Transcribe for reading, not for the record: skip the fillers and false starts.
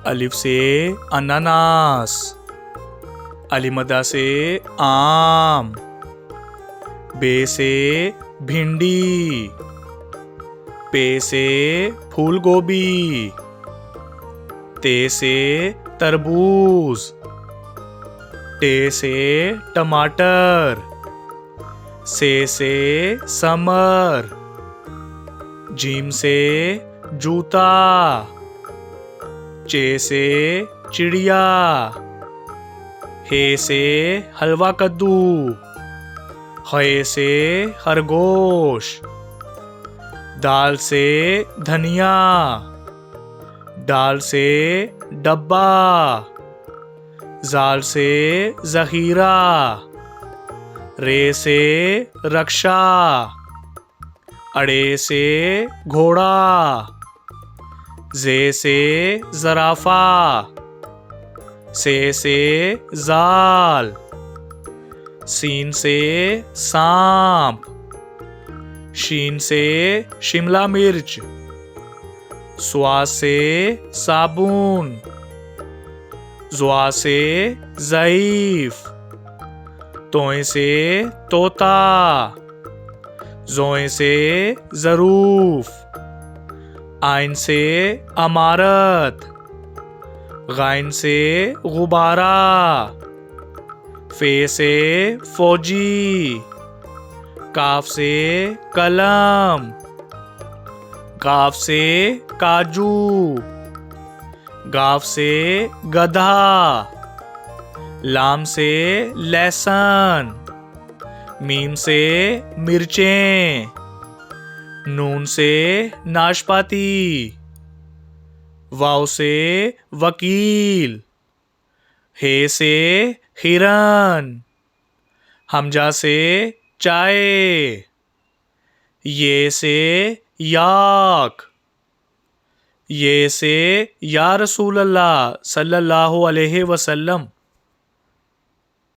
अलिफ से अनानास, अलिमदा से आम, बे से भिंडी, पे से फूल गोभी, ते से तरबूज, टे से टमाटर, से समर, जीम से जूता, चे से चिड़िया, हे से हलवा कद्दू, हे से खरगोश, दाल से धनिया, डाल से डब्बा, जाल से जहीरा, रे से रक्षा, अड़े से घोड़ा, जे से जराफा, से जाल, सीन से सांप, शीन से शिमला मिर्च, स्वा से साबुन, ज़्वा से ज़ईफ, तोय से तोता, ज़ोय से ज़रूफ, आइन से अमारत, गाइन से गुब्बारा, फे से फौजी, काफ से कलम, काफ से काजू, गाफ से गधा, लाम से लहसुन, मीम से मिर्चें, नून से नाशपाती, वाव से वकील, हे से हिरन, हमजा से चाय, ये से याक, ये से या रसूल अल्लाह सल्लल्लाहु अलैहि वसल्लम।